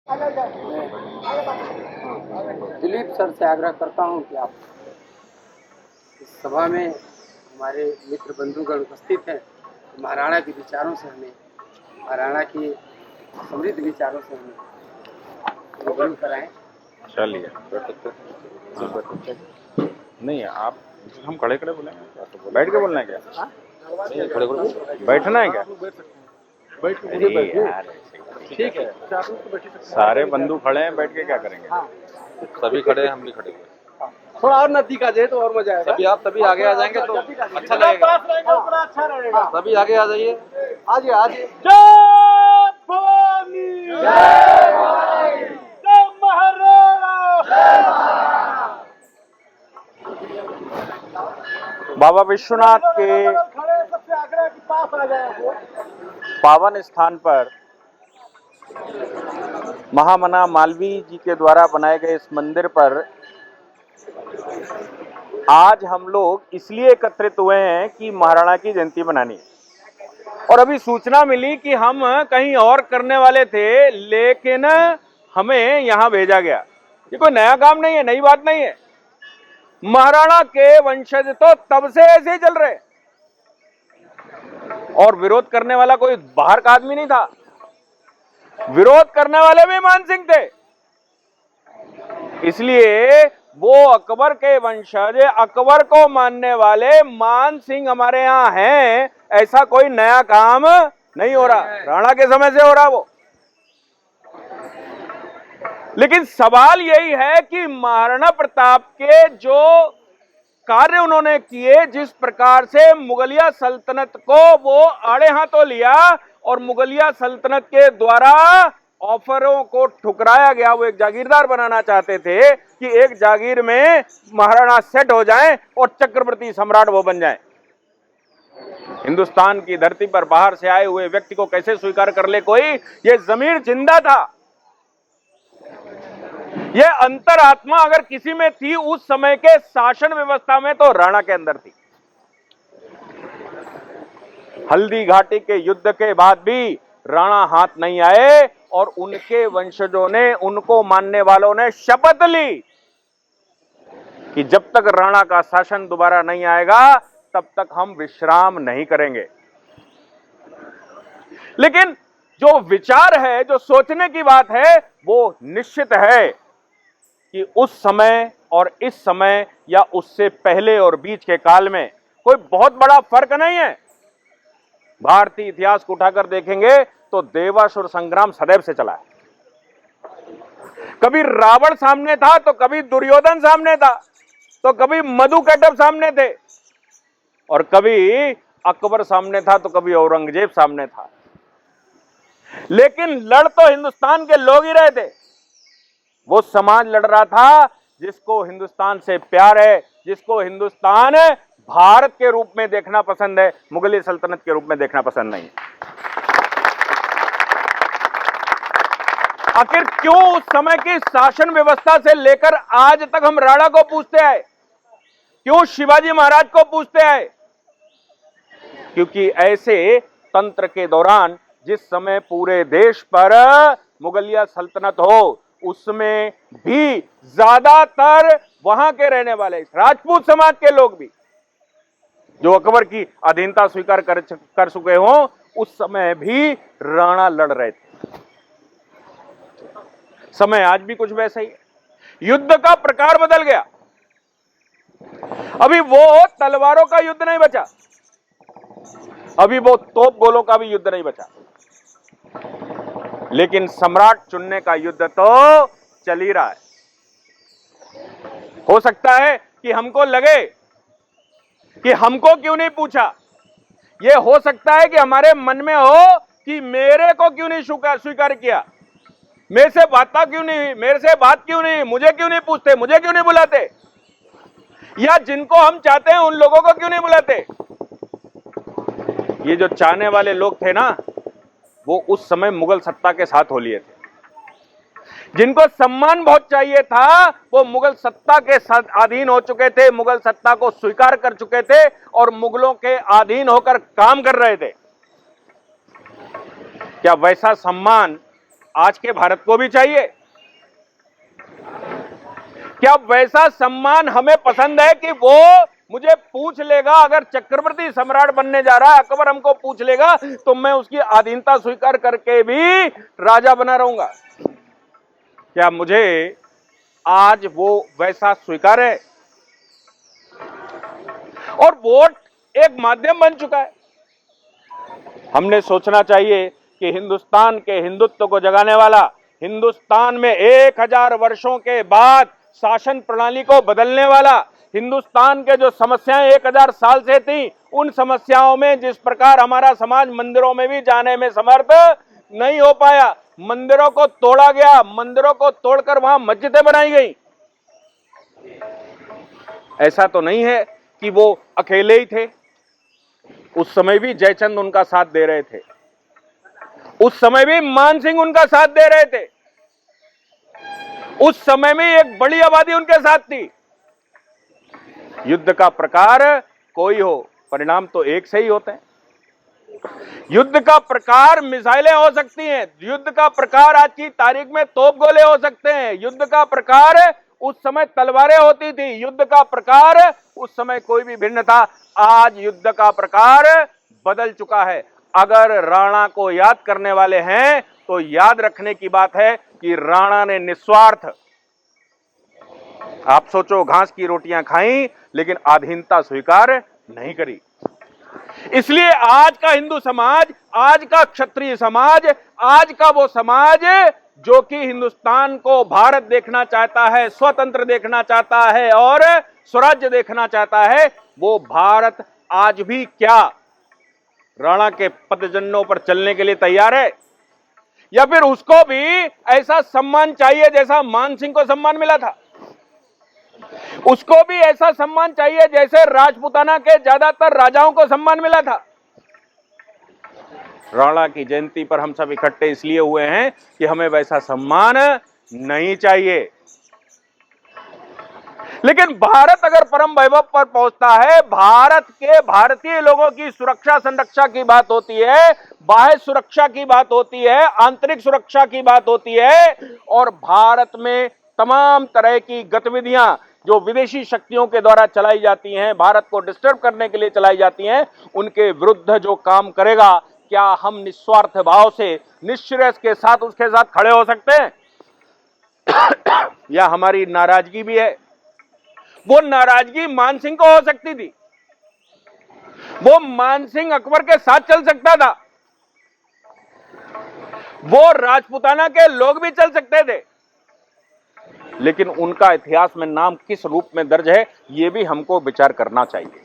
मैं दिलीप सर से आग्रह करता हूं कि आप इस सभा में हमारे मित्र बंधुगण उपस्थित हैं, महाराणा के विचारों से हमें, महाराणा की समृद्ध विचारों से हमें रूबरू कराएं। चलिए बैठ सकते हैं। बैठ सकते हैं। नहीं आप हम खड़े खड़े बोलेंगे, बैठ के बोलना है क्या? नहीं खड़े खड़े बैठना है क्या? अरे यार ठीक है, सारे बंधु खड़े हैं, बैठ के क्या करेंगे? सभी खड़े हैं, हम भी खड़े हुए। थोड़ा और नजदीक आ जाए तो और मजा आएगा। तभी आगे आ जाएंगे तो अच्छा लगेगा। अच्छा रहेगा। तभी आगे आ जाइए। आइए आइए। जय भवानी, जय भवानी, जय महाराणा। बाबा विश्वनाथ के खड़े सबसे आग्रह के पास आ जाए। पावन स्थान पर महामना मालवीय जी के द्वारा बनाए गए इस मंदिर पर आज हम लोग इसलिए एकत्रित हुए हैं कि महाराणा की जयंती मनानी है। और अभी सूचना मिली कि हम कहीं और करने वाले थे, लेकिन हमें यहाँ भेजा गया। ये कोई नया काम नहीं है, नई बात नहीं है। महाराणा के वंशज तो तब से ऐसे ही चल रहे, और विरोध करने वाला कोई बाहर का आदमी नहीं था। विरोध करने वाले भी मान सिंह थे। इसलिए वो अकबर के वंशज, अकबर को मानने वाले मान सिंह हमारे यहाँ हैं। ऐसा कोई नया काम नहीं हो रहा, राणा के समय से हो रहा वो। लेकिन सवाल यही है कि महाराणा प्रताप के जो कार्य उन्होंने किए, जिस प्रकार से मुगलिया सल्तनत को वो आड़े हाथों लिया और मुगलिया सल्तनत के द्वारा ऑफरों को ठुकराया गया, वो एक जागीरदार बनाना चाहते थे कि एक जागीर में महाराणा सेट हो जाएं और चक्रवर्ती सम्राट वो बन जाएं। हिंदुस्तान की धरती पर बाहर से आए हुए व्यक्ति को कैसे स्वीकार कर ले कोई? ये जमीर जिंदा था। ये अंतरात्मा अगर किसी में थी उस समय के शासन व्यवस्था में, तो राणा के अंदर थी। हल्दी घाटी के युद्ध के बाद भी राणा हाथ नहीं आए और उनके वंशजों ने, उनको मानने वालों ने शपथ ली कि जब तक राणा का शासन दोबारा नहीं आएगा तब तक हम विश्राम नहीं करेंगे। लेकिन जो विचार है, जो सोचने की बात है, वो निश्चित है कि उस समय और इस समय या उससे पहले और बीच के काल में कोई बहुत बड़ा फर्क नहीं है। भारतीय इतिहास को उठाकर देखेंगे तो देवासुर संग्राम सदैव से चला है। कभी रावण सामने था, तो कभी दुर्योधन सामने था, तो कभी मधुकैटभ सामने थे, और कभी अकबर सामने था, तो कभी औरंगजेब सामने था। लेकिन लड़ तो हिंदुस्तान के लोग ही रहे थे। वो समाज लड़ रहा था जिसको हिंदुस्तान से प्यार है, जिसको हिंदुस्तान भारत के रूप में देखना पसंद है, मुगलिया सल्तनत के रूप में देखना पसंद नहीं। आखिर क्यों उस समय की शासन व्यवस्था से लेकर आज तक हम राणा को पूछते आए? क्यों शिवाजी महाराज को पूछते आए? क्योंकि ऐसे तंत्र के दौरान जिस समय पूरे देश पर मुगलिया सल्तनत हो, उसमें भी ज्यादातर वहां के रहने वाले राजपूत समाज के लोग भी, जो अकबर की अधीनता स्वीकार कर चुके हों, उस समय भी राणा लड़ रहे थे। समय आज भी कुछ वैसा ही है। युद्ध का प्रकार बदल गया। अभी वो तलवारों का युद्ध नहीं बचा, अभी वो तोप गोलों का भी युद्ध नहीं बचा, लेकिन सम्राट चुनने का युद्ध तो चल ही रहा है। हो सकता है कि हमको लगे कि हमको क्यों नहीं पूछा, यह हो सकता है कि हमारे मन में हो कि मेरे को क्यों नहीं स्वीकार किया, मेरे से बात क्यों नहीं, मेरे से बात क्यों नहीं, मुझे क्यों नहीं पूछते, मुझे क्यों नहीं बुलाते, या जिनको हम चाहते हैं उन लोगों को क्यों नहीं बुलाते। ये जो चाहने वाले लोग थे ना, वो उस समय मुगल सत्ता के साथ हो लिए थे। जिनको सम्मान बहुत चाहिए था, वो मुगल सत्ता के साथ अधीन हो चुके थे, मुगल सत्ता को स्वीकार कर चुके थे और मुगलों के अधीन होकर काम कर रहे थे। क्या वैसा सम्मान आज के भारत को भी चाहिए? क्या वैसा सम्मान हमें पसंद है कि वो मुझे पूछ लेगा, अगर चक्रवर्ती सम्राट बनने जा रहा है, अकबर हमको पूछ लेगा तो मैं उसकी अधीनता स्वीकार करके भी राजा बना रहूंगा? क्या मुझे आज वो वैसा स्वीकार है? और वोट एक माध्यम बन चुका है। हमने सोचना चाहिए कि हिंदुस्तान के हिंदुत्व को जगाने वाला, हिंदुस्तान में 1000 वर्षों के बाद शासन प्रणाली को बदलने वाला, हिंदुस्तान के जो समस्याएं 1000 साल से थी, उन समस्याओं में जिस प्रकार हमारा समाज मंदिरों में भी जाने में समर्थ नहीं हो पाया, मंदिरों को तोड़ा गया, मंदिरों को तोड़कर वहां मस्जिदें बनाई गई। ऐसा तो नहीं है कि वो अकेले ही थे, उस समय भी जयचंद उनका साथ दे रहे थे, उस समय भी मान सिंह उनका साथ दे रहे थे, उस समय में एक बड़ी आबादी उनके साथ थी। युद्ध का प्रकार कोई हो, परिणाम तो एक से ही होते हैं। युद्ध का प्रकार मिसाइलें हो सकती हैं, युद्ध का प्रकार आज की तारीख में तोप गोले हो सकते हैं, युद्ध का प्रकार उस समय तलवारें होती थी, युद्ध का प्रकार उस समय कोई भी भिन्न था। आज युद्ध का प्रकार बदल चुका है। अगर राणा को याद करने वाले हैं तो याद रखने की बात है कि राणा ने निस्वार्थ, आप सोचो, घास की रोटियां खाई लेकिन अधीनता स्वीकार नहीं करी। इसलिए आज का हिंदू समाज, आज का क्षत्रिय समाज, आज का वो समाज जो कि हिंदुस्तान को भारत देखना चाहता है, स्वतंत्र देखना चाहता है और स्वराज्य देखना चाहता है, वो भारत आज भी क्या राणा के पदचिन्हों पर चलने के लिए तैयार है? या फिर उसको भी ऐसा सम्मान चाहिए जैसा मान सिंह को सम्मान मिला था? उसको भी ऐसा सम्मान चाहिए जैसे राजपूताना के ज्यादातर राजाओं को सम्मान मिला था? राणा की जयंती पर हम सब इकट्ठे इसलिए हुए हैं कि हमें वैसा सम्मान नहीं चाहिए। लेकिन भारत अगर परम वैभव पर पहुंचता है, भारत के भारतीय लोगों की सुरक्षा संरक्षा की बात होती है, बाह्य सुरक्षा की बात होती है, आंतरिक सुरक्षा की बात होती है, और भारत में तमाम तरह की गतिविधियां जो विदेशी शक्तियों के द्वारा चलाई जाती हैं, भारत को डिस्टर्ब करने के लिए चलाई जाती हैं, उनके विरुद्ध जो काम करेगा, क्या हम निस्वार्थ भाव से, निश्चय के साथ उसके साथ खड़े हो सकते हैं? या हमारी नाराजगी भी है? वो नाराजगी मान सिंह को हो सकती थी, वो मान सिंह अकबर के साथ चल सकता था, वो राजपूताना के लोग भी चल सकते थे, लेकिन उनका इतिहास में नाम किस रूप में दर्ज है, यह भी हमको विचार करना चाहिए।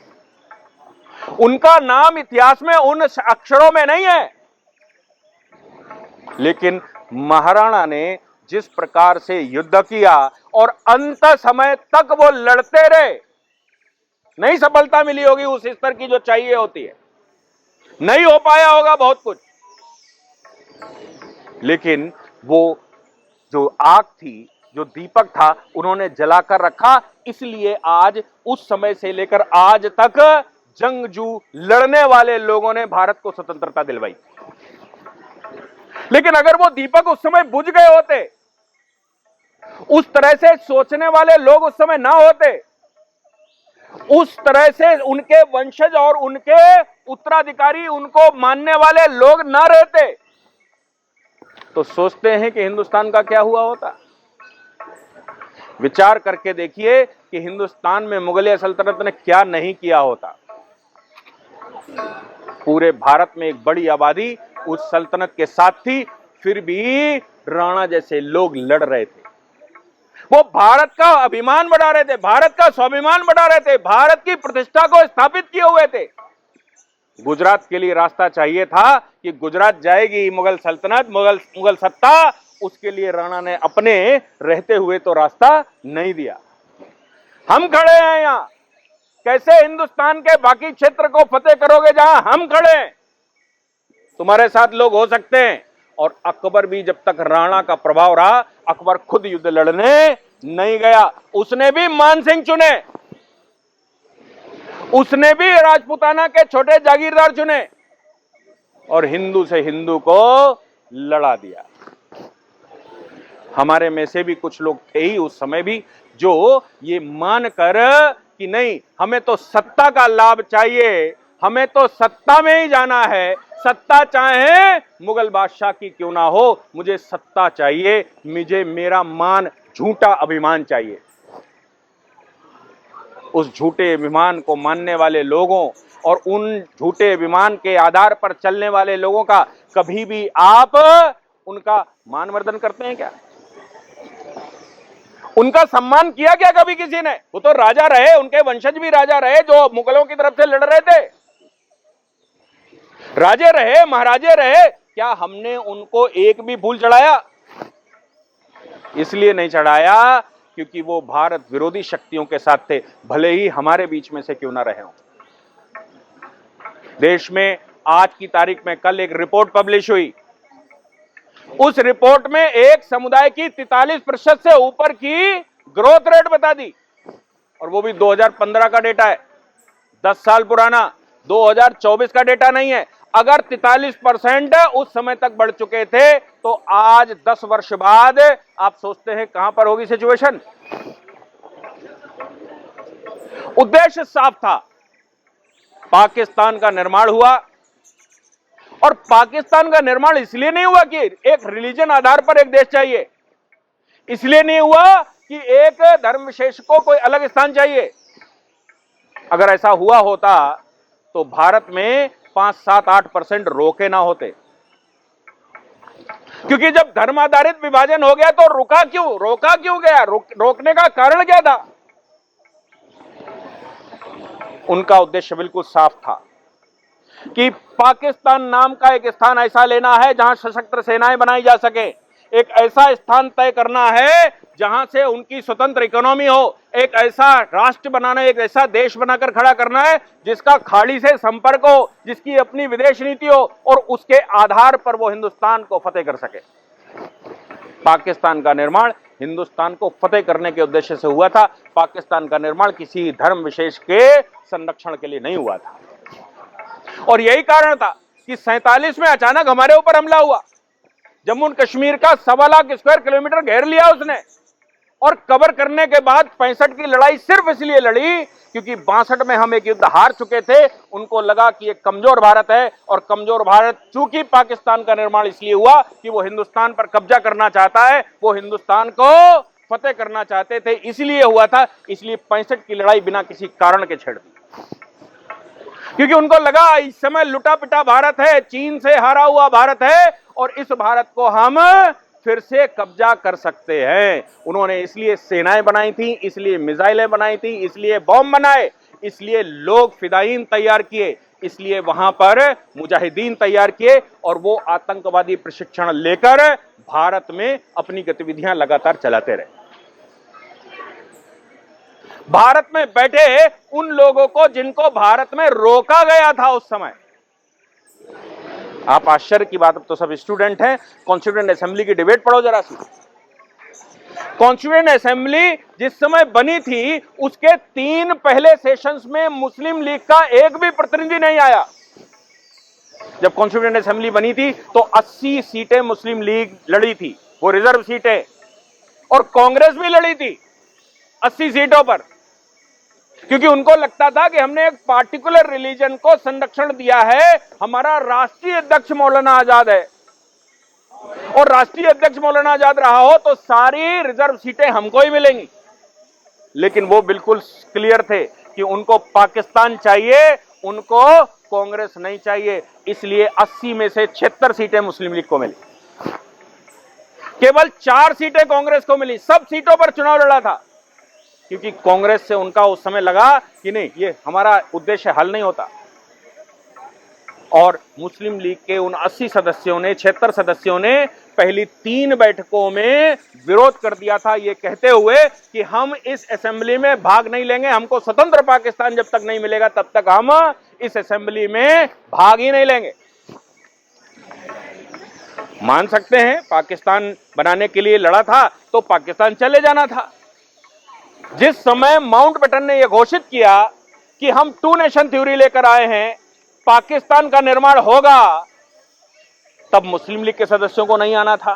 उनका नाम इतिहास में उन अक्षरों में नहीं है, लेकिन महाराणा ने जिस प्रकार से युद्ध किया और अंत समय तक वो लड़ते रहे, नहीं सफलता मिली होगी उस स्तर की जो चाहिए होती है, नहीं हो पाया होगा बहुत कुछ, लेकिन वो जो आग थी, जो दीपक था, उन्होंने जलाकर रखा। इसलिए आज उस समय से लेकर आज तक जंगजू लड़ने वाले लोगों ने भारत को स्वतंत्रता दिलवाई। लेकिन अगर वो दीपक उस समय बुझ गए होते, उस तरह से सोचने वाले लोग उस समय ना होते, उस तरह से उनके वंशज और उनके उत्तराधिकारी, उनको मानने वाले लोग ना रहते, तो सोचते हैं कि हिंदुस्तान का क्या हुआ होता? विचार करके देखिए कि हिंदुस्तान में मुगलिया सल्तनत ने क्या नहीं किया होता। पूरे भारत में एक बड़ी आबादी उस सल्तनत के साथ थी, फिर भी राणा जैसे लोग लड़ रहे थे। वो भारत का अभिमान बढ़ा रहे थे, भारत का स्वाभिमान बढ़ा रहे थे, भारत की प्रतिष्ठा को स्थापित किए हुए थे। गुजरात के लिए रास्ता चाहिए था कि गुजरात जाएगी मुगल सल्तनत, मुगल सत्ता, उसके लिए राणा ने अपने रहते हुए तो रास्ता नहीं दिया। हम खड़े हैं यहां, कैसे हिंदुस्तान के बाकी क्षेत्र को फतेह करोगे जहां हम खड़े हैं? तुम्हारे साथ लोग हो सकते हैं। और अकबर भी जब तक राणा का प्रभाव रहा, अकबर खुद युद्ध लड़ने नहीं गया, उसने भी मान सिंह चुने, उसने भी राजपूताना के छोटे जागीरदार चुने और हिंदू से हिंदू को लड़ा दिया। हमारे में से भी कुछ लोग थे ही उस समय भी जो ये मानकर कि नहीं, हमें तो सत्ता का लाभ चाहिए, हमें तो सत्ता में ही जाना है, सत्ता चाहे मुगल बादशाह की क्यों ना हो, मुझे सत्ता चाहिए, मुझे मेरा मान, झूठा अभिमान चाहिए। उस झूठे अभिमान को मानने वाले लोगों और उन झूठे अभिमान के आधार पर चलने वाले लोगों का कभी भी आप उनका मानवर्धन करते हैं क्या? उनका सम्मान किया क्या कभी किसी ने? वो तो राजा रहे, उनके वंशज भी राजा रहे जो मुगलों की तरफ से लड़ रहे थे, राजे रहे, महाराजे रहे। क्या हमने उनको एक भी फूल चढ़ाया? इसलिए नहीं चढ़ाया क्योंकि वो भारत विरोधी शक्तियों के साथ थे, भले ही हमारे बीच में से क्यों ना रहे हों। देश में आज की तारीख में कल एक रिपोर्ट पब्लिश हुई, उस रिपोर्ट में एक समुदाय की 43% से ऊपर की ग्रोथ रेट बता दी, और वो भी 2015 का डेटा है, 10 साल पुराना, 2024 का डेटा नहीं है। अगर 43% उस समय तक बढ़ चुके थे तो आज 10 वर्ष बाद आप सोचते हैं कहां पर होगी सिचुएशन? उद्देश्य साफ था, पाकिस्तान का निर्माण हुआ, और पाकिस्तान का निर्माण इसलिए नहीं हुआ कि एक रिलीजन आधार पर एक देश चाहिए, इसलिए नहीं हुआ कि एक धर्म विशेष को कोई अलग स्थान चाहिए। अगर ऐसा हुआ होता तो भारत में 5, 7, 8% रोके ना होते, क्योंकि जब धर्म आधारित विभाजन हो गया तो रोका क्यों गया? रोकने का कारण क्या था? उनका उद्देश्य बिल्कुल साफ था कि पाकिस्तान नाम का एक स्थान ऐसा लेना है जहां सशस्त्र सेनाएं बनाई जा सके, एक ऐसा स्थान तय करना है जहां से उनकी स्वतंत्र इकोनॉमी हो, एक ऐसा राष्ट्र बनाना, एक ऐसा देश बनाकर खड़ा करना है जिसका खाड़ी से संपर्क हो, जिसकी अपनी विदेश नीति हो, और उसके आधार पर वो हिंदुस्तान को फतेह कर सके। पाकिस्तान का निर्माण हिंदुस्तान को फतेह करने के उद्देश्य से हुआ था। पाकिस्तान का निर्माण किसी धर्म विशेष के संरक्षण के लिए नहीं हुआ था, और यही कारण था कि 47 में अचानक हमारे ऊपर हमला हुआ। जम्मू और कश्मीर का 1.25 लाख स्क्वायर किलोमीटर घेर लिया उसने, और कवर करने के बाद 65 की लड़ाई सिर्फ इसलिए लड़ी क्योंकि 62 में हम एक युद्ध हार चुके थे। उनको लगा कि एक कमजोर भारत है, और कमजोर भारत, चूंकि पाकिस्तान का निर्माण इसलिए हुआ कि वो हिंदुस्तान पर कब्जा करना चाहता है, वो हिंदुस्तान को फतेह करना चाहते थे, इसलिए हुआ था। इसलिए 65 की लड़ाई बिना किसी कारण के छेड़ दी, क्योंकि उनको लगा इस समय लुटा पिटा भारत है, चीन से हारा हुआ भारत है, और इस भारत को हम फिर से कब्जा कर सकते हैं। उन्होंने इसलिए सेनाएं बनाई थी, इसलिए मिसाइलें बनाई थी, इसलिए बॉम्ब बनाए, इसलिए लोग फिदायीन तैयार किए, इसलिए वहां पर मुजाहिदीन तैयार किए, और वो आतंकवादी प्रशिक्षण लेकर भारत में अपनी गतिविधियां लगातार चलाते रहे। भारत में बैठे उन लोगों को जिनको भारत में रोका गया था उस समय, आप आश्चर्य की बात, अब तो सब स्टूडेंट हैं, कॉन्स्टिट्यूएंट असेंबली की डिबेट पढ़ो जरा सी। कॉन्स्टिट्यूएंट असेंबली जिस समय बनी थी उसके 3 पहले सेशंस में मुस्लिम लीग का एक भी प्रतिनिधि नहीं आया। जब कॉन्स्टिट्यूएंट असेंबली बनी थी तो 80 सीटें मुस्लिम लीग लड़ी थी, वो रिजर्व सीटें, और कांग्रेस भी लड़ी थी 80 सीटों पर, क्योंकि उनको लगता था कि हमने एक पार्टिकुलर रिलीजन को संरक्षण दिया है। हमारा राष्ट्रीय अध्यक्ष मौलाना आजाद है, और राष्ट्रीय अध्यक्ष मौलाना आजाद रहा हो तो सारी रिजर्व सीटें हमको ही मिलेंगी। लेकिन वो बिल्कुल क्लियर थे कि उनको पाकिस्तान चाहिए, उनको कांग्रेस नहीं चाहिए। इसलिए 80 में से 76 सीटें मुस्लिम लीग को मिली, केवल 4 सीटें कांग्रेस को मिली। सब सीटों पर चुनाव लड़ा था, क्योंकि कांग्रेस से उनका उस समय लगा कि नहीं, ये हमारा उद्देश्य हल नहीं होता। और मुस्लिम लीग के उन 80 सदस्यों ने, 76 सदस्यों ने पहली 3 बैठकों में विरोध कर दिया था, ये कहते हुए कि हम इस असेंबली में भाग नहीं लेंगे, हमको स्वतंत्र पाकिस्तान जब तक नहीं मिलेगा तब तक हम इस असेंबली में भाग ही नहीं लेंगे। मान सकते हैं पाकिस्तान बनाने के लिए लड़ा था तो पाकिस्तान चले जाना था। जिस समय माउंटबेटन ने यह घोषित किया कि हम 2 नेशन थ्योरी लेकर आए हैं, पाकिस्तान का निर्माण होगा, तब मुस्लिम लीग के सदस्यों को नहीं आना था।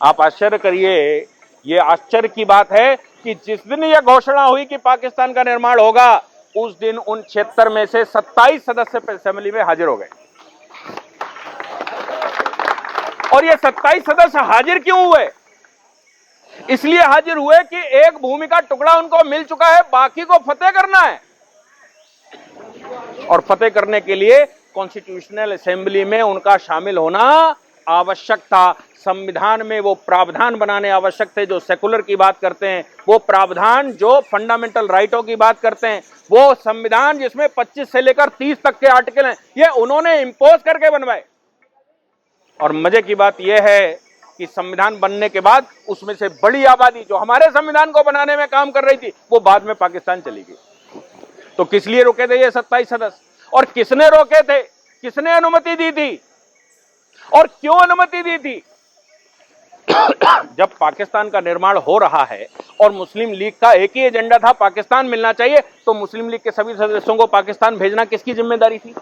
आप आश्चर्य करिए, ये आश्चर्य की बात है कि जिस दिन यह घोषणा हुई कि पाकिस्तान का निर्माण होगा, उस दिन उन 76 में से 27 सदस्य असेंबली में हाजिर हो गए। और ये 27 सदस्य हाजिर क्यों हुए? इसलिए हाजिर हुए कि एक भूमि का टुकड़ा उनको मिल चुका है, बाकी को फतेह करना है। और फतेह करने के लिए कॉन्स्टिट्यूशनल असेंबली में उनका शामिल होना आवश्यक था। संविधान में वो प्रावधान बनाने आवश्यक थे जो सेकुलर की बात करते हैं, वो प्रावधान जो फंडामेंटल राइटों की बात करते हैं, वो संविधान जिसमें 25 से लेकर 30 तक के आर्टिकल हैं, ये उन्होंने इंपोज करके बनवाए। और मजे की बात यह है कि संविधान बनने के बाद उसमें से बड़ी आबादी जो हमारे संविधान को बनाने में काम कर रही थी, वो बाद में पाकिस्तान चली गई। तो किस लिए रोके थे ये 27 सदस्य? और किसने रोके थे? किसने अनुमति दी थी? और क्यों अनुमति दी थी? जब पाकिस्तान का निर्माण हो रहा है और मुस्लिम लीग का एक ही एजेंडा था, पाकिस्तान मिलना चाहिए, तो मुस्लिम लीग के सभी सदस्यों को पाकिस्तान भेजना किसकी जिम्मेदारी थी?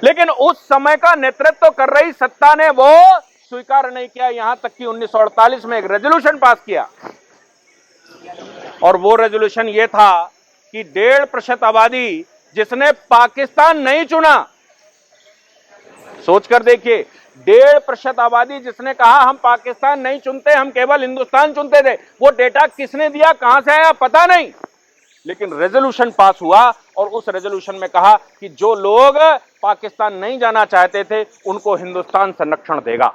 लेकिन उस समय का नेतृत्व कर रही सत्ता ने वो स्वीकार नहीं किया। यहां तक कि 1948 में एक रेजोल्यूशन पास किया, और वो रेजोल्यूशन ये था कि 1.5% आबादी जिसने पाकिस्तान नहीं चुना, सोचकर देखिए, 1.5% आबादी जिसने कहा हम पाकिस्तान नहीं चुनते, हम केवल हिंदुस्तान चुनते थे, वो डेटा किसने दिया, कहां से आया, पता नहीं। लेकिन रेजोल्यूशन पास हुआ और उस रेजोल्यूशन में कहा कि जो लोग पाकिस्तान नहीं जाना चाहते थे उनको हिंदुस्तान संरक्षण देगा।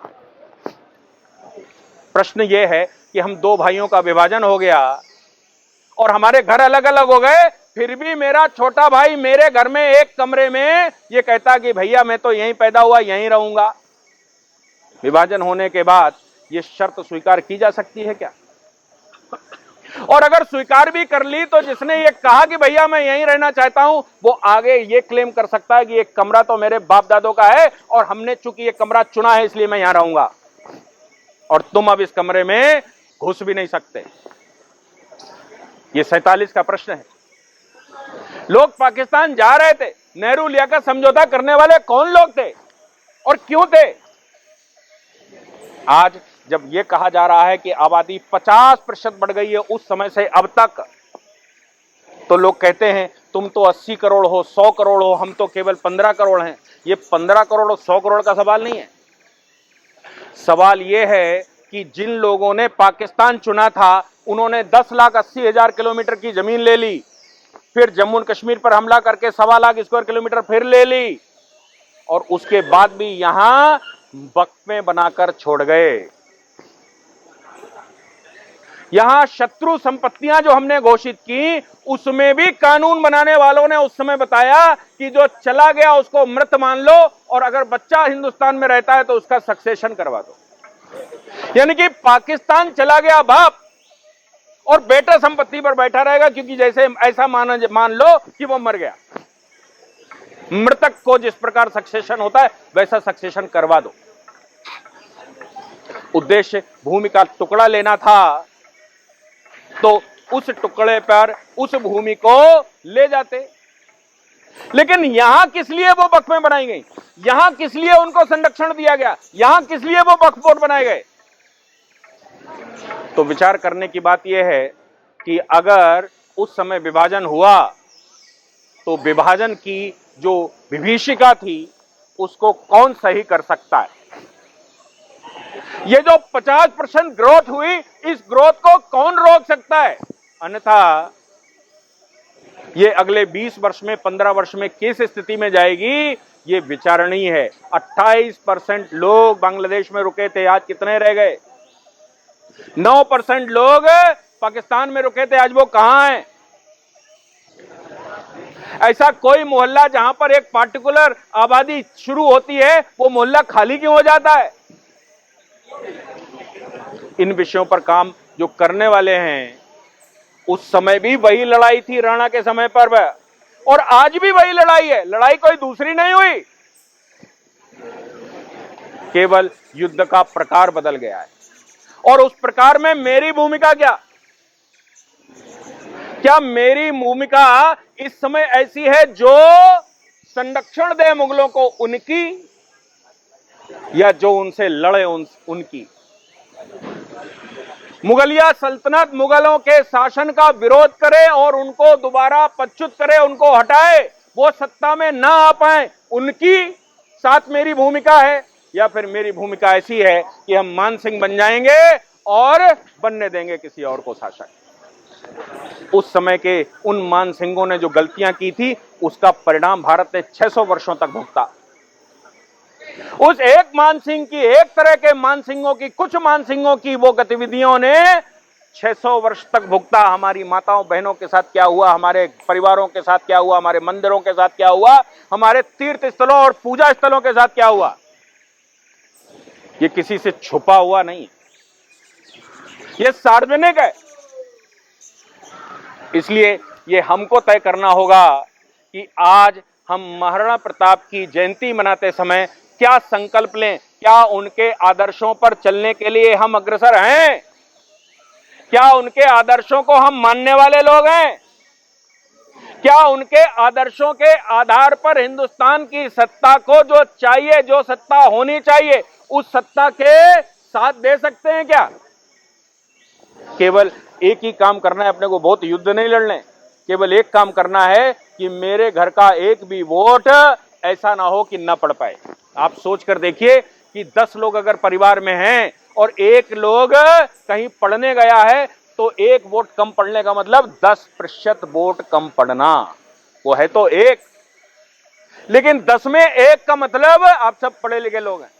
प्रश्न यह है कि हम दो भाइयों का विभाजन हो गया और हमारे घर अलग अलग हो गए, फिर भी मेरा छोटा भाई मेरे घर में एक कमरे में ये कहता कि भैया मैं तो यहीं पैदा हुआ, यहीं रहूंगा। विभाजन होने के बाद ये शर्त स्वीकार की जा सकती है क्या? और अगर स्वीकार भी कर ली तो जिसने ये कहा कि भैया मैं यहीं रहना चाहता हूं, वो आगे ये क्लेम कर सकता है कि ये कमरा तो मेरे बाप दादों का है और हमने चूंकि ये कमरा चुना है इसलिए मैं यहां रहूंगा, और तुम अब इस कमरे में घुस भी नहीं सकते। ये 47 का प्रश्न है। लोग पाकिस्तान जा रहे थे, नेहरू लियाकत समझौता करने वाले कौन लोग थे और क्यों थे? आज जब यह कहा जा रहा है कि आबादी 50% बढ़ गई है उस समय से अब तक, तो लोग कहते हैं तुम तो 80 करोड़ हो, 100 करोड़ हो, हम तो केवल 15 करोड़ हैं। ये 15 करोड़ और 100 करोड़ का सवाल नहीं है। सवाल यह है कि जिन लोगों ने पाकिस्तान चुना था उन्होंने 10,80,000 किलोमीटर की जमीन ले ली, फिर जम्मू और कश्मीर पर हमला करके 1.25 लाख स्क्वायर किलोमीटर फिर ले ली, और उसके बाद भी यहां वक्फे बनाकर छोड़ गए। यहां शत्रु संपत्तियां जो हमने घोषित की, उसमें भी कानून बनाने वालों ने उस समय बताया कि जो चला गया उसको मृत मान लो, और अगर बच्चा हिंदुस्तान में रहता है तो उसका सक्सेशन करवा दो। यानी कि पाकिस्तान चला गया बाप और बेटा संपत्ति पर बैठा रहेगा, क्योंकि जैसे ऐसा मान लो कि वो मर गया। मृतक को जिस प्रकार सक्सेशन होता है वैसा सक्सेशन करवा दो। उद्देश्य भूमि का टुकड़ा लेना था, तो उस टुकड़े पर उस भूमि को ले जाते। लेकिन यहां किस लिए वो वक्फें बनाई गई? यहां किस लिए उनको संरक्षण दिया गया? यहां किस लिए वो वक्फ बोर्ड बनाए गए? तो विचार करने की बात यह है कि अगर उस समय विभाजन हुआ तो विभाजन की जो विभीषिका थी उसको कौन सही कर सकता है? ये जो 50% ग्रोथ हुई, इस ग्रोथ को कौन रोक सकता है? अन्यथा ये अगले 20 वर्ष में, 15 वर्ष में किस स्थिति में जाएगी, ये विचारणीय है। 28% लोग बांग्लादेश में रुके थे, आज कितने रह गए? 9% लोग पाकिस्तान में रुके थे, आज वो कहां हैं? ऐसा कोई मोहल्ला जहां पर एक पार्टिकुलर आबादी शुरू होती है, वो मोहल्ला खाली क्यों हो जाता है? इन विषयों पर काम जो करने वाले हैं, उस समय भी वही लड़ाई थी राणा के समय पर, और आज भी वही लड़ाई है। लड़ाई कोई दूसरी नहीं हुई, केवल युद्ध का प्रकार बदल गया है। और उस प्रकार में मेरी भूमिका क्या मेरी भूमिका इस समय ऐसी है जो संरक्षण दे मुगलों को उनकी, या जो उनसे लड़े उनकी। मुगलिया सल्तनत मुगलों के शासन का विरोध करे और उनको दोबारा पदच्युत करे, उनको हटाए, वो सत्ता में ना आ पाए, उनकी साथ मेरी भूमिका है। या फिर मेरी भूमिका ऐसी है कि हम मान सिंह बन जाएंगे और बनने देंगे किसी और को शासक। उस समय के उन मान सिंहों ने जो गलतियां की थी उसका परिणाम भारत ने 600 वर्षों तक भुगता। उस एक मान सिंह की, एक तरह के मान सिंहों की, कुछ मान सिंहों की वो गतिविधियों ने 600 वर्ष तक भुगता। हमारी माताओं बहनों के साथ क्या हुआ, हमारे परिवारों के साथ क्या हुआ, हमारे मंदिरों के साथ क्या हुआ, हमारे तीर्थ स्थलों और पूजा स्थलों के साथ क्या हुआ, ये किसी से छुपा हुआ नहीं, ये सार्वजनिक है। इसलिए ये हमको तय करना होगा कि आज हम महाराणा प्रताप की जयंती मनाते समय क्या संकल्प लें। क्या उनके आदर्शों पर चलने के लिए हम अग्रसर हैं? क्या उनके आदर्शों को हम मानने वाले लोग हैं? क्या उनके आदर्शों के आधार पर हिंदुस्तान की सत्ता को जो चाहिए, जो सत्ता होनी चाहिए, उस सत्ता के साथ दे सकते हैं क्या? केवल एक ही काम करना है अपने को, बहुत युद्ध नहीं लड़ने। केवल एक काम करना है कि मेरे घर का एक भी वोट ऐसा ना हो कि ना पड़ पाए। आप सोच कर देखिए कि 10 लोग अगर परिवार में हैं और एक लोग कहीं पढ़ने गया है तो एक वोट कम पड़ने का मतलब 10% वोट कम पड़ना, वो है तो एक। लेकिन 10 में एक का मतलब आप सब पढ़े लिखे लोग हैं,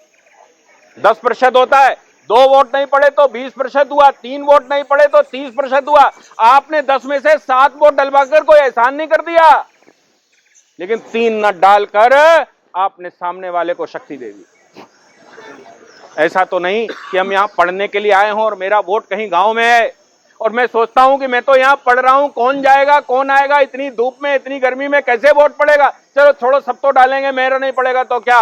10% होता है। 2 वोट नहीं पड़े तो 20% हुआ, 3 वोट नहीं पड़े तो 30% हुआ। आपने 10 में से 7 वोट डलवाकर कोई एहसान नहीं कर दिया, लेकिन 3 न डालकर आपने सामने वाले को शक्ति दे दी। ऐसा तो नहीं कि हम यहां पढ़ने के लिए आए हों और मेरा वोट कहीं गांव में है और मैं सोचता हूं कि मैं तो यहां पढ़ रहा हूं, कौन जाएगा कौन आएगा, इतनी धूप में इतनी गर्मी में कैसे वोट पड़ेगा, चलो छोड़ो सब तो डालेंगे, मेरा नहीं पड़ेगा तो क्या।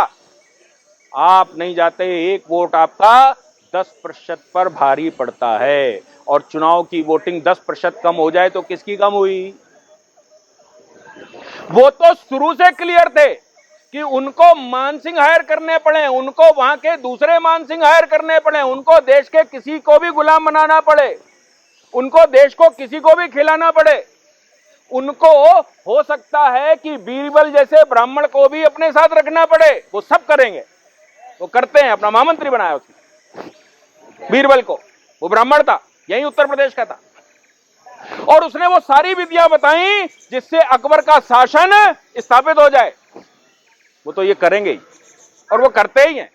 आप नहीं जाते, एक वोट आपका 10% पर भारी पड़ता है। और चुनाव की वोटिंग 10% कम हो जाए तो किसकी कम हुई? वो तो शुरू से क्लियर थे कि उनको मान सिंह हायर करने पड़े, उनको वहां के दूसरे मान सिंह हायर करने पड़े, उनको देश के किसी को भी गुलाम बनाना पड़े, उनको देश को किसी को भी खिलाना पड़े, उनको हो सकता है कि बीरबल जैसे ब्राह्मण को भी अपने साथ रखना पड़े, वो सब करेंगे, वो करते हैं। अपना महामंत्री बनाया उसने बीरबल को, वो ब्राह्मण था, यही उत्तर प्रदेश का था, और उसने वो सारी विधियां बताई जिससे अकबर का शासन स्थापित हो जाए। वो तो ये करेंगे ही और वो करते ही हैं।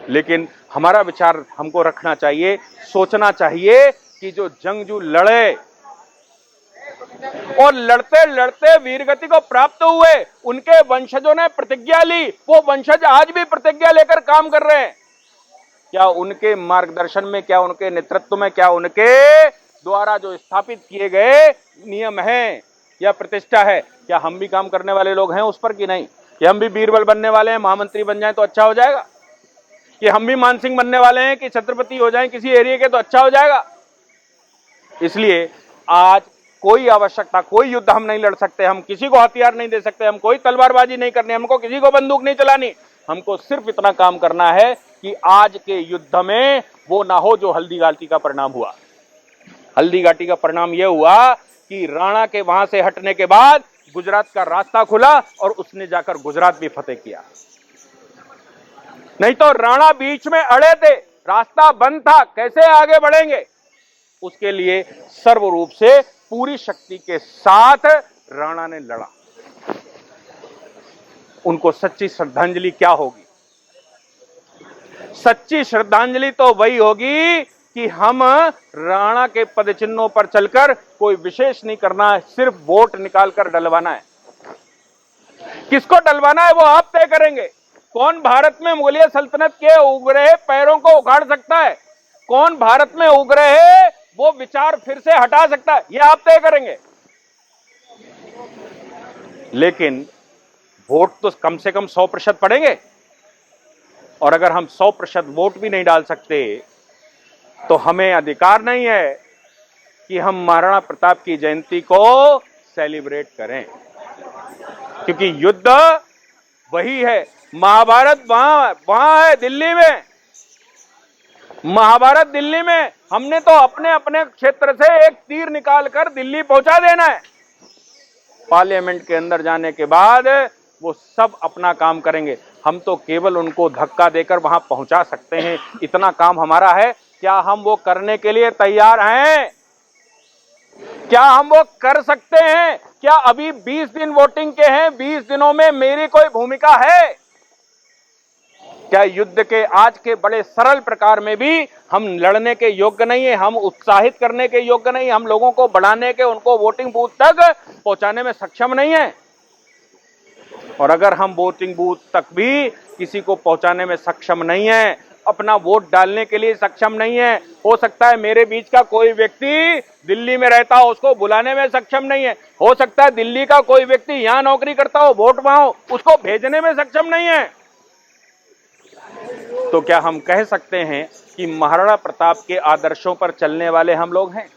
लेकिन हमारा विचार हमको रखना चाहिए, सोचना चाहिए कि जो जंगजू लड़े और लड़ते लड़ते वीरगति को प्राप्त हुए, उनके वंशजों ने प्रतिज्ञा ली, वो वंशज आज भी प्रतिज्ञा लेकर काम कर रहे हैं। क्या उनके मार्गदर्शन में, क्या उनके नेतृत्व में, क्या उनके द्वारा जो स्थापित किए गए नियम हैं या प्रतिष्ठा है, क्या हम भी काम करने वाले लोग हैं उस पर कि नहीं? कि हम भी बीरबल बनने वाले हैं, महामंत्री बन जाएं तो अच्छा हो जाएगा? कि हम भी मान सिंह बनने वाले हैं कि छत्रपति हो जाएं किसी एरिया के तो अच्छा हो जाएगा? इसलिए आज कोई आवश्यकता, कोई युद्ध हम नहीं लड़ सकते, हम किसी को हथियार नहीं दे सकते, हम कोई तलवारबाजी नहीं करनी, हमको किसी को बंदूक नहीं चलानी। हमको सिर्फ इतना काम करना है कि आज के युद्ध में वो ना हो जो हल्दी घाटी का परिणाम हुआ। हल्दी घाटी का परिणाम यह हुआ कि राणा के वहां से हटने के बाद गुजरात का रास्ता खुला और उसने जाकर गुजरात भी फतेह किया। नहीं तो राणा बीच में अड़े थे, रास्ता बंद था, कैसे आगे बढ़ेंगे? उसके लिए सर्व रूप से पूरी शक्ति के साथ राणा ने लड़ा। उनको सच्ची श्रद्धांजलि क्या होगी? सच्ची श्रद्धांजलि तो वही होगी कि हम राणा के पदचिन्हों पर चलकर, कोई विशेष नहीं करना है, सिर्फ वोट निकालकर डलवाना है। किसको डलवाना है वो आप तय करेंगे। कौन भारत में मुगलिया सल्तनत के उगरे पैरों को उखाड़ सकता है, कौन भारत में उगरे वो विचार फिर से हटा सकता है, ये आप तय करेंगे। लेकिन वोट तो कम से कम 100% पड़ेंगे, और अगर हम 100% वोट भी नहीं डाल सकते तो हमें अधिकार नहीं है कि हम महाराणा प्रताप की जयंती को सेलिब्रेट करें। क्योंकि युद्ध वही है महाभारत वहां वहां है दिल्ली में, महाभारत दिल्ली में। हमने तो अपने अपने क्षेत्र से एक तीर निकालकर दिल्ली पहुंचा देना है। पार्लियामेंट के अंदर जाने के बाद वो सब अपना काम करेंगे, हम तो केवल उनको धक्का देकर वहां पहुंचा सकते हैं, इतना काम हमारा है। क्या हम वो करने के लिए तैयार हैं? क्या हम वो कर सकते हैं? क्या अभी 20 दिन वोटिंग के हैं, 20 दिनों में मेरी कोई भूमिका है? क्या युद्ध के आज के बड़े सरल प्रकार में भी हम लड़ने के योग्य नहीं है, हम उत्साहित करने के योग्य नहीं, हम लोगों को बढ़ाने के, उनको वोटिंग बूथ तक पहुंचाने में सक्षम नहीं है? और अगर हम वोटिंग बूथ तक भी किसी को पहुंचाने में सक्षम नहीं है, अपना वोट डालने के लिए सक्षम नहीं है, हो सकता है मेरे बीच का कोई व्यक्ति दिल्ली में रहता हो, उसको बुलाने में सक्षम नहीं है, हो सकता है दिल्ली का कोई व्यक्ति यहां नौकरी करता हो, वोट वहां हो, उसको भेजने में सक्षम नहीं है, तो क्या हम कह सकते हैं कि महाराणा प्रताप के आदर्शों पर चलने वाले हम लोग हैं?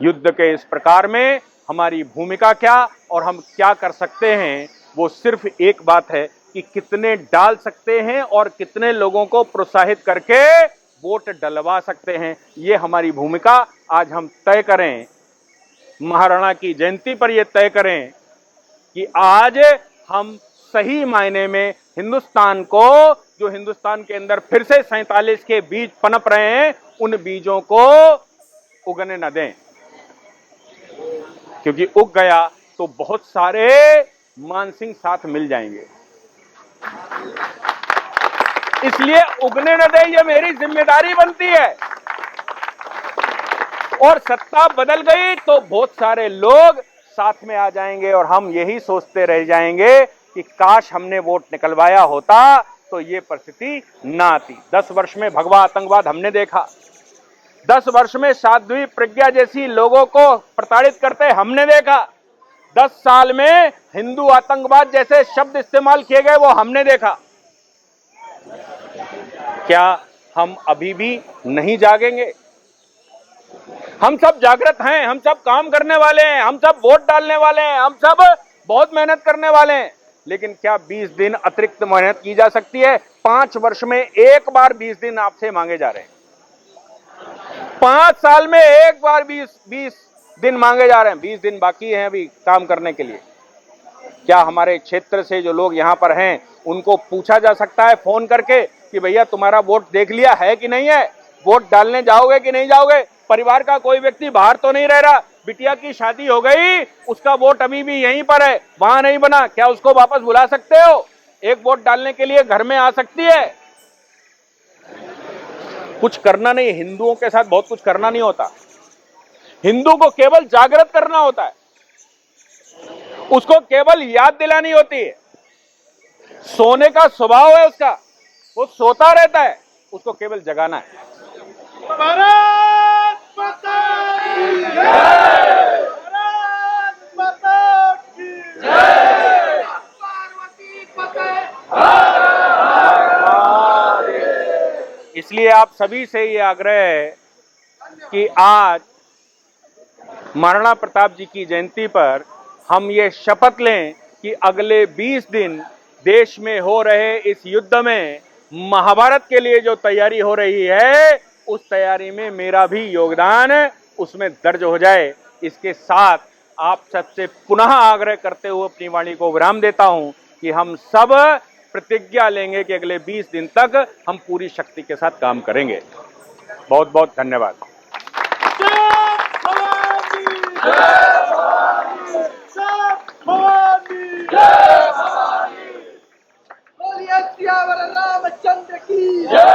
युद्ध के इस प्रकार में हमारी भूमिका क्या और हम क्या कर सकते हैं, वो सिर्फ एक बात है कि कितने डाल सकते हैं और कितने लोगों को प्रोत्साहित करके वोट डलवा सकते हैं, ये हमारी भूमिका आज हम तय करें। महाराणा की जयंती पर यह तय करें कि आज हम सही मायने में हिंदुस्तान को, जो हिंदुस्तान के अंदर फिर से 47 के बीज पनप रहे हैं, उन बीजों को उगने न दें, क्योंकि उग गया तो बहुत सारे मानसिंह साथ मिल जाएंगे। इसलिए उगने न दें, ये मेरी जिम्मेदारी बनती है। और सत्ता बदल गई तो बहुत सारे लोग साथ में आ जाएंगे और हम यही सोचते रह जाएंगे कि काश हमने वोट निकलवाया होता तो ये परिस्थिति ना आती। 10 वर्ष में भगवा आतंकवाद हमने देखा, 10 वर्ष में साध्वी प्रज्ञा जैसी लोगों को प्रताड़ित करते हमने देखा, 10 साल में हिंदू आतंकवाद जैसे शब्द इस्तेमाल किए गए वो हमने देखा। क्या हम अभी भी नहीं जागेंगे? हम सब जागृत हैं, हम सब काम करने वाले हैं, हम सब वोट डालने वाले हैं, हम सब बहुत मेहनत करने वाले हैं, लेकिन क्या 20 दिन अतिरिक्त मेहनत की जा सकती है? 5 वर्ष में एक बार 20 दिन आपसे मांगे जा रहे हैं, 5 साल में एक बार 20 दिन मांगे जा रहे हैं, 20 दिन बाकी हैं अभी काम करने के लिए। क्या हमारे क्षेत्र से जो लोग यहां पर हैं उनको पूछा जा सकता है फोन करके कि भैया तुम्हारा वोट देख लिया है कि नहीं है, वोट डालने जाओगे कि नहीं जाओगे? परिवार का कोई व्यक्ति बाहर तो नहीं रह रहा, बिटिया की शादी हो गई, उसका वोट अभी भी यहीं पर है, वहां नहीं बना, क्या उसको वापस बुला सकते हो? एक वोट डालने के लिए घर में आ सकती है। कुछ करना नहीं, हिंदुओं के साथ बहुत कुछ करना नहीं होता, हिंदू को केवल जागृत करना होता है, उसको केवल याद दिलानी होती है। सोने का स्वभाव है उसका, वो सोता रहता है, उसको केवल जगाना है। भारत माता की जय, भारत माता की जय, पार्वती पते। इसलिए आप सभी से ये आग्रह है कि आज महाराणा प्रताप जी की जयंती पर हम ये शपथ लें कि अगले 20 दिन देश में हो रहे इस युद्ध में महाभारत के लिए जो तैयारी हो रही है, उस तैयारी में मेरा भी योगदान उसमें दर्ज हो जाए। इसके साथ आप सबसे पुनः आग्रह करते हुए अपनी वाणी को विराम देता हूं कि हम सब प्रतिज्ञा लेंगे कि अगले 20 दिन तक हम पूरी शक्ति के साथ काम करेंगे। बहुत बहुत धन्यवाद। बोलिए सियावर रामचंद्र की जय।